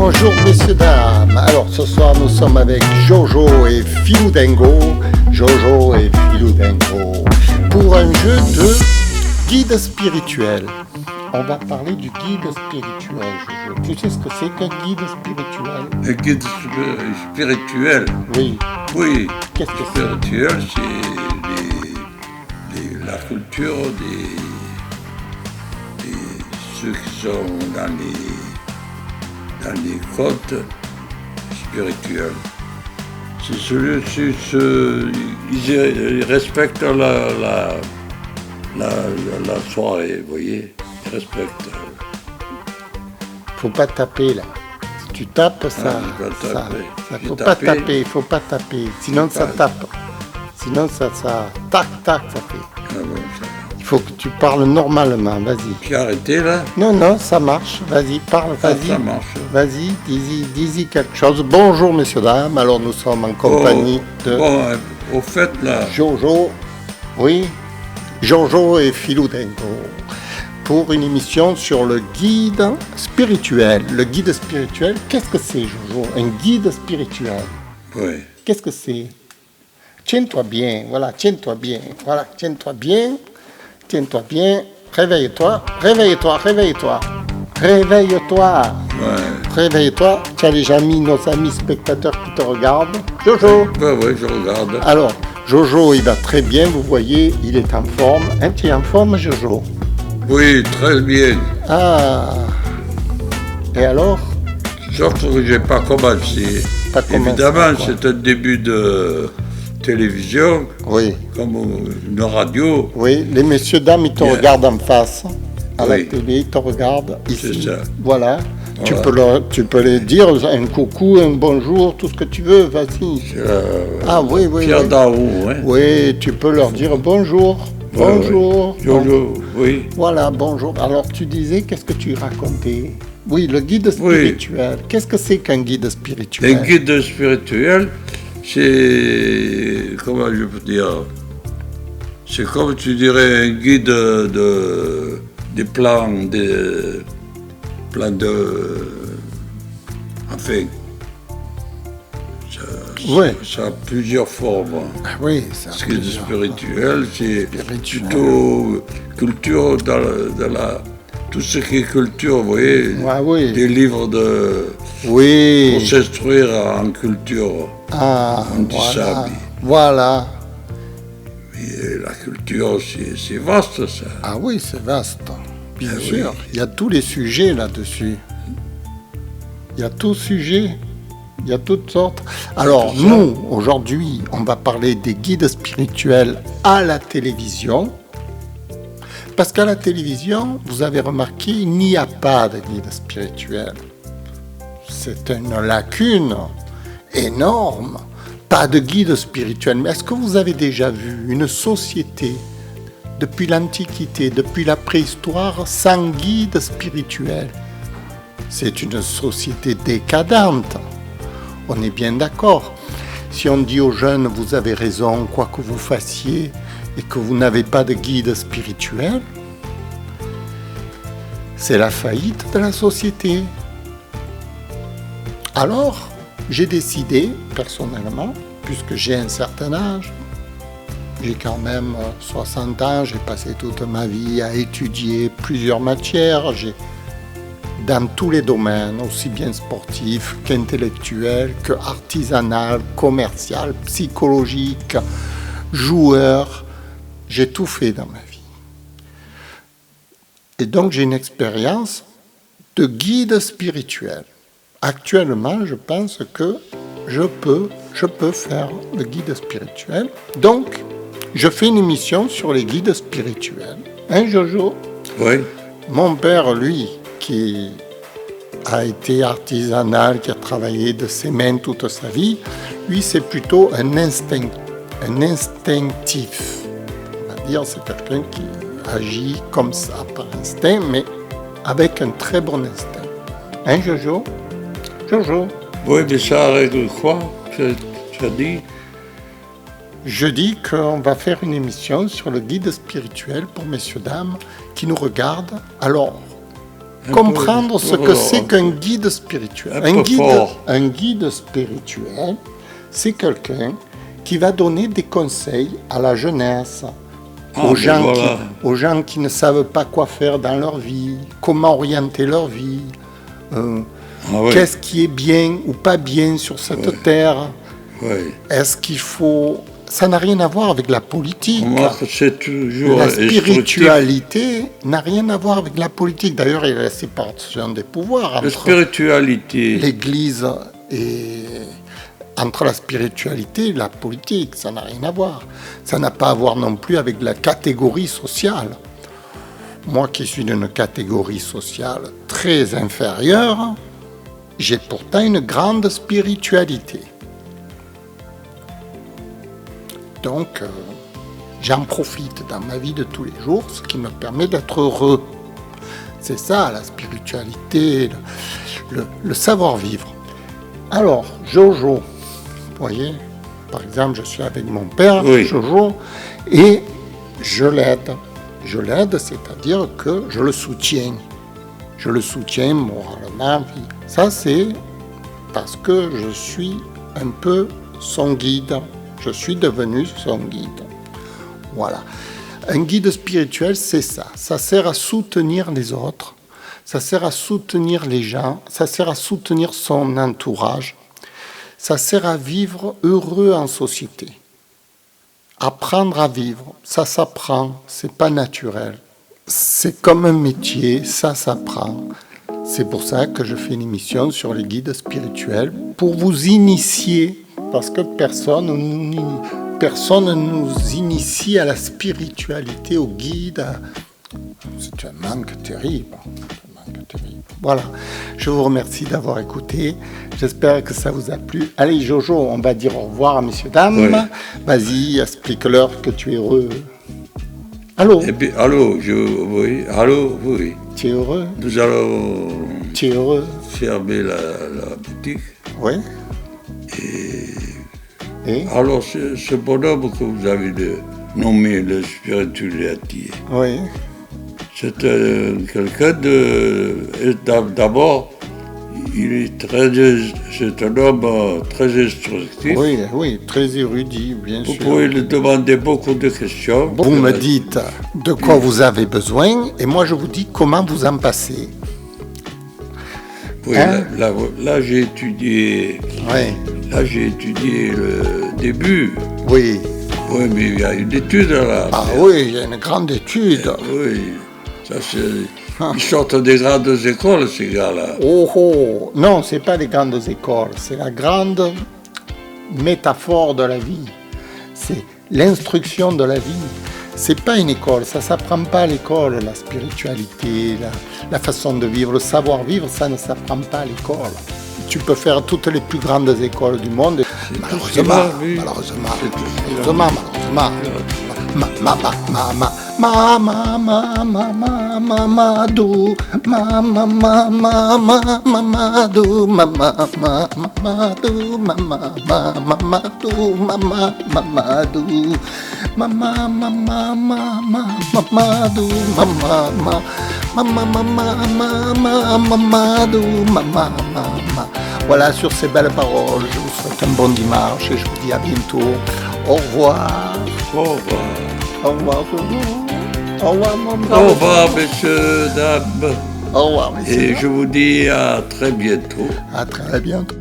Bonjour messieurs, dames. Alors ce soir nous sommes avec Jojo et Philou Dingo. Jojo et Philou Dingo. Pour un jeu de guide spirituel. On va parler du guide spirituel, Jojo. Tu sais ce que c'est qu'un guide spirituel? Un guide spirituel? Oui. Oui. Qu'est-ce que spirituel, c'est la culture de ceux qui sont dans les côtes spirituelles. C'est ils respectent la soirée, vous voyez. Ils respectent. Faut pas taper là. Si tu tapes, ça faut pas taper, faut pas taper. Sinon ça tape. Sinon ça tac ça fait. Ah bon, ça. Il faut que tu parles normalement, vas-y. J'ai arrêté là? Non, ça marche. Vas-y, parle, vas-y. Ça marche. Vas-y, dis-y quelque chose. Bonjour, messieurs, dames. Alors, nous sommes en compagnie de... Bon, au fait, là... Jojo, oui. Jojo et Philou Dingo. Pour une émission sur le guide spirituel. Le guide spirituel, qu'est-ce que c'est, Jojo? Un guide spirituel. Oui. Qu'est-ce que c'est? Tiens-toi bien, voilà, tiens-toi bien. Réveille-toi. Tu as déjà mis nos amis spectateurs qui te regardent. Jojo. Oui, je regarde. Alors, Jojo, il va très bien, vous voyez, il est en forme. Hein, tu es en forme, Jojo? Oui, très bien. Ah. Et alors? Sauf que je n'ai pas commencé. Évidemment, c'est un début de télévision, oui, comme une radio. Oui, les messieurs, dames, ils te regardent en face. À la télé, ils te regardent ici. C'est ça. Voilà. Tu peux les dire un coucou, un bonjour, tout ce que tu veux, vas-y. Oui. Pierre Daou, hein. Oui, tu peux leur dire bonjour. Bonjour. Oui. Voilà, bonjour. Alors, tu disais, qu'est-ce que tu racontais? Oui, le guide spirituel. Oui. Qu'est-ce que c'est qu'un guide spirituel? Un guide spirituel, c'est, comment je peux dire, c'est comme tu dirais un guide des plans de, enfin, ça a plusieurs formes. Ah oui, ça. Ce guide spirituel, c'est plutôt culture dans la tout ce qui est culture, vous voyez, des livres pour s'instruire en culture. On dit ça. Voilà. Mais la culture, c'est vaste, ça. Ah oui, c'est vaste. Bien sûr. Oui. Il y a tous les sujets là-dessus. Il y a tout sujet. Il y a toutes sortes. Alors, nous, aujourd'hui, on va parler des guides spirituels à la télévision. Parce qu'à la télévision, vous avez remarqué, il n'y a pas de guide spirituel. C'est une lacune énorme. Pas de guide spirituel. Mais est-ce que vous avez déjà vu une société, depuis l'Antiquité, depuis la préhistoire, sans guide spirituel? C'est une société décadente. On est bien d'accord. Si on dit aux jeunes, vous avez raison, quoi que vous fassiez, et que vous n'avez pas de guide spirituel, c'est la faillite de la société. Alors, j'ai décidé, personnellement, puisque j'ai un certain âge, j'ai quand même 60 ans, j'ai passé toute ma vie à étudier plusieurs matières, dans tous les domaines, aussi bien sportifs qu'intellectuels, que artisanal, commercial, psychologique, joueur. J'ai tout fait dans ma vie. Et donc, j'ai une expérience de guide spirituel. Actuellement, je pense que je peux faire le guide spirituel. Donc, je fais une émission sur les guides spirituels. Hein, Jojo? Oui. Mon père, lui, qui a été artisanal, qui a travaillé de ses mains toute sa vie, lui, c'est plutôt un instinctif. C'est quelqu'un qui agit comme ça par instinct, mais avec un très bon instinct. Hein, Jojo? Jojo? Oui, mais ça règle quoi? Tu as dit? Je dis qu'on va faire une émission sur le guide spirituel pour messieurs, dames qui nous regardent. Alors, comprendre ce que c'est qu'un guide spirituel. Un guide spirituel, c'est quelqu'un qui va donner des conseils à la jeunesse, aux gens qui ne savent pas quoi faire dans leur vie, comment orienter leur vie, qu'est-ce qui est bien ou pas bien sur cette terre. Est-ce qu'il faut... Ça n'a rien à voir avec la politique. C'est toujours la spiritualité n'a rien à voir avec la politique. D'ailleurs, il y a la séparation des pouvoirs entre l'Église et entre la spiritualité et la politique. Ça n'a rien à voir. Ça n'a pas à voir non plus avec la catégorie sociale. Moi qui suis d'une catégorie sociale très inférieure, j'ai pourtant une grande spiritualité. Donc, j'en profite dans ma vie de tous les jours, ce qui me permet d'être heureux. C'est ça, la spiritualité, le savoir-vivre. Alors, Jojo, vous voyez, par exemple, je suis avec mon père, Jojo, et je l'aide. Je l'aide, c'est-à-dire que je le soutiens. Je le soutiens moralement. Ça, c'est parce que je suis un peu son guide. Je suis devenu son guide. Voilà. Un guide spirituel, c'est ça. Ça sert à soutenir les autres. Ça sert à soutenir les gens. Ça sert à soutenir son entourage. Ça sert à vivre heureux en société. Apprendre à vivre, ça s'apprend. C'est pas naturel. C'est comme un métier, ça s'apprend. C'est pour ça que je fais une émission sur les guides spirituels, pour vous initier. Parce que personne ne nous initie à la spiritualité, au guide. C'est un manque terrible. Voilà. Je vous remercie d'avoir écouté. J'espère que ça vous a plu. Allez, Jojo, on va dire au revoir à messieurs, dames. Oui. Vas-y, explique-leur que tu es heureux. Allô? Et puis, allô, oui. Tu es heureux? Nous allons tu es heureux? Fermer la boutique. Oui. Et alors, ce bonhomme que vous avez nommé le spiritualité, c'est quelqu'un d'abord, c'est un homme très instructif. Oui, très érudit, bien sûr. Vous pouvez lui demander beaucoup de questions. Vous me dites de quoi vous avez besoin, et moi je vous dis comment vous en passez. Oui, là j'ai étudié. Là j'ai étudié le début. Oui. Oui, mais il y a une étude là. Ah oui, il y a une grande étude. Oui, ça c'est. Ils sortent des grandes écoles, ces gars-là. Oh, non, c'est pas des grandes écoles, c'est la grande métaphore de la vie. C'est l'instruction de la vie. C'est pas une école, ça s'apprend pas à l'école, la spiritualité, la façon de vivre, le savoir-vivre, ça ne s'apprend pas à l'école. Tu peux faire toutes les plus grandes écoles du monde, malheureusement. Voilà, sur ces belles paroles, je vous souhaite un bon dimanche et je vous dis à bientôt. Au revoir. Au revoir. Au revoir, au revoir, mon père. Au revoir, messieurs, dames. Au revoir, messieurs. Et je vous dis à très bientôt. À très bientôt.